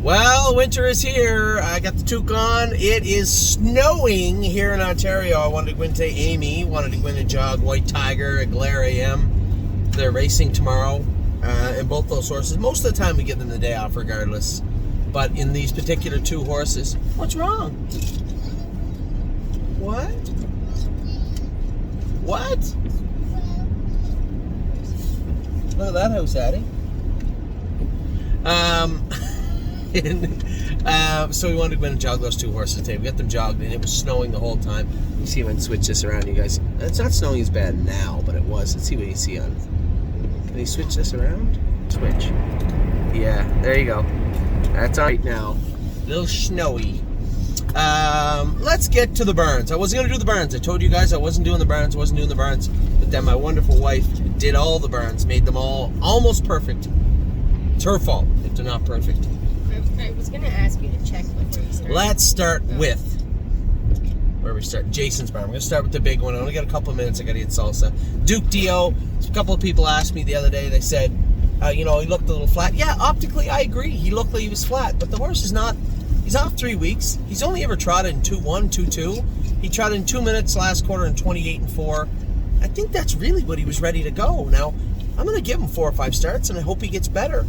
Well, winter is here. I got the toque on. It is snowing here in Ontario. I wanted to go into Amy, wanted to go into jog White Tiger at Glare AM. They're racing tomorrow, and both those horses. Most of the time we give them the day off regardless. But in these particular two horses, what's wrong? What? What? Look at that house, Addie. So we wanted to go in and jog those two horses today. We got them jogged, and it was snowing the whole time. You see if I can switch this around, you guys. It's not snowing as bad now, but it was. Let's see what you see on. Can you switch this around? Switch. Yeah, there you go. That's all right now. A little snowy. Let's get to the burns. I wasn't going to do the burns. I told you guys I wasn't doing the burns. But then my wonderful wife did all the burns, made them all almost perfect. It's her fault if they're not perfect. I was going to ask you to check before you start. Let's start with where we start. Jason's barn. We're going to start with the big one. I only got a couple of minutes. I got to get Salsa Duke Dio. A couple of people asked me the other day. They said, he looked a little flat. Yeah, optically, I agree. He looked like he was flat, but the horse is not. He's off 3 weeks. He's only ever trotted in 2-1, 2-2. He trotted in 2 minutes last quarter in 28-4. I think that's really what he was ready to go. Now, I'm going to give him 4 or 5 starts, and I hope he gets better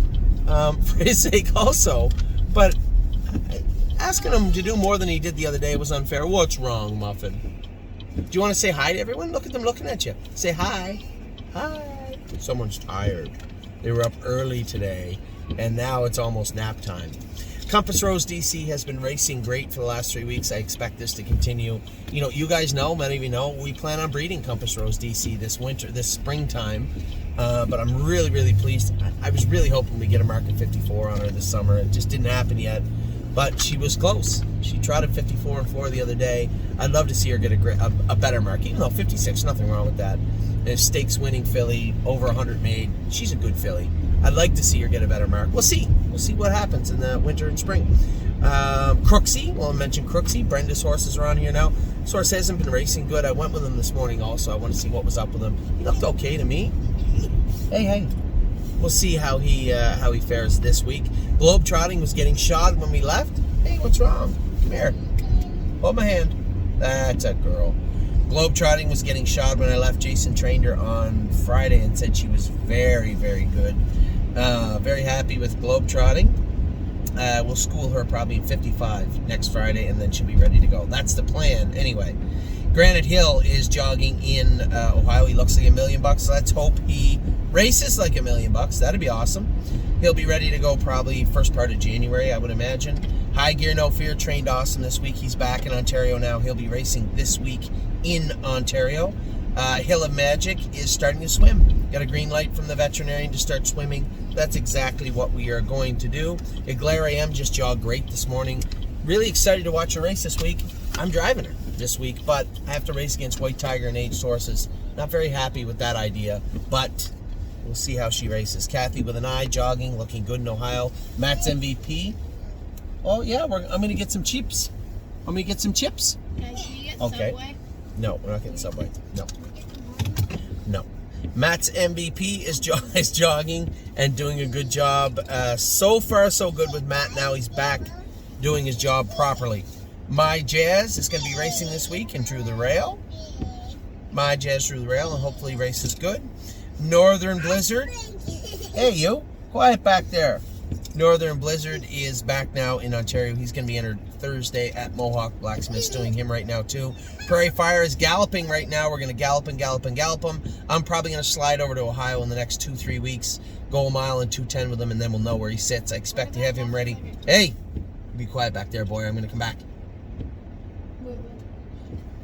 for his sake also. But asking him to do more than he did the other day was unfair. What's wrong, Muffin? Do you want to say hi to everyone? Look at them looking at you. Say hi. Hi. Someone's tired. They were up early today, and now it's almost nap time. Compass Rose DC has been racing great for the last 3 weeks. I expect this to continue. You guys know, many of you know, we plan on breeding Compass Rose DC this springtime. But I'm really, really pleased. I was really hoping we get a mark of 54 on her this summer. It just didn't happen yet. But she was close. She trotted 54-4 the other day. I'd love to see her get a better mark, even though 56, nothing wrong with that. And a stakes winning filly, over 100 made. She's a good filly. I'd like to see her get a better mark. We'll see. We'll see what happens in the winter and spring. Crooksy. Well, I mentioned Crooksy. Brenda's horses are on here now. This horse hasn't been racing good. I went with him this morning also. I want to see what was up with him. He looked okay to me. Hey. We'll see how he fares this week. Globetrotting was getting shod when we left. Hey, what's wrong? Come here. Hold my hand. That's a girl. Globetrotting was getting shod when I left. Jason trained her on Friday and said she was very, very good. Very happy with Globetrotting. We'll school her probably in 55 next Friday, and then she'll be ready to go. That's the plan anyway. Granite Hill is jogging in Ohio. He looks like $1 million. Let's hope he races like $1 million. That'd be awesome. He'll be ready to go probably first part of January, I would imagine. High Gear No Fear trained awesome this week. He's back in Ontario now. He'll be racing this week in Ontario. Hill of Magic is starting to swim. Got a green light from the veterinarian to start swimming. That's exactly what we are going to do. Glare AM just jogged great this morning. Really excited to watch her race this week. I'm driving her this week, but I have to race against White Tiger and aged horses. Not very happy with that idea, but we'll see how she races. Kathy with an eye, jogging, looking good in Ohio. Matt's MVP. Oh yeah, I'm going to get some chips. I'm going to get some chips. Can you get Okay. Subway? No, we're not getting Subway. No. Matt's MVP is jogging and doing a good job. So far, so good with Matt. Now he's back doing his job properly. My Jazz is going to be racing this week and drew the rail. My Jazz drew the rail and hopefully races good. Northern Blizzard. Hey, you. Quiet back there. Northern Blizzard is back now in Ontario. He's going to be entered Thursday at Mohawk Blacksmiths, doing him right now too. Prairie Fire is galloping right now. We're going to gallop him. I'm probably going to slide over to Ohio in the next 2-3 weeks, go a mile and 2:10 with him, and then we'll know where he sits. I expect to have him ready. Hey, be quiet back there, boy. I'm going to come back.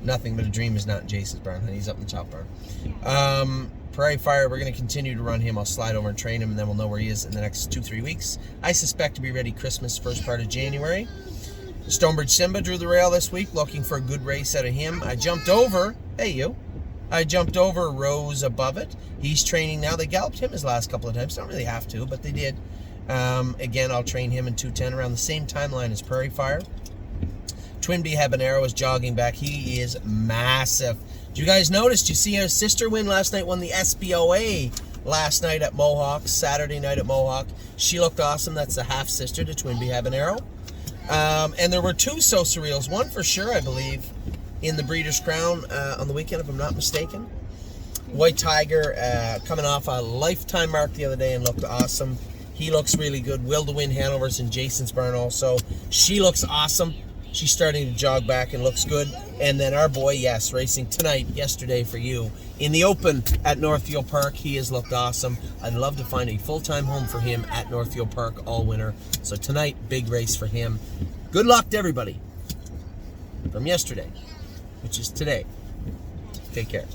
Nothing but a dream is not in Jason's barn. He's up in the top barn. Prairie Fire, we're going to continue to run him. I'll slide over and train him, and then we'll know where he is in the next 2-3 weeks. I suspect to be ready Christmas, first part of January. Stonebridge Simba drew the rail this week, looking for a good race out of him. I jumped over Rose above it. He's training now. They galloped him his last couple of times. Don't really have to, but they did. Again, I'll train him in 2:10 around the same timeline as Prairie Fire. Twinbee Habanero is jogging back. He is massive. Did you guys notice? Did you see his sister win last night? Won the SBOA last night at Mohawk, Saturday night at Mohawk. She looked awesome. That's the half-sister to Twinbee Habanero. And there were 2 So Surreals. One for sure, I believe, in the Breeders' Crown on the weekend, if I'm not mistaken. White Tiger coming off a lifetime mark the other day and looked awesome. He looks really good. Will to Win Hanover's in Jason's barn also. She looks awesome. She's starting to jog back and looks good. And then our boy, yes, racing tonight, yesterday for you, in the Open at Northfield Park. He has looked awesome. I'd love to find a full-time home for him at Northfield Park all winter. So tonight, big race for him. Good luck to everybody from yesterday, which is today. Take care.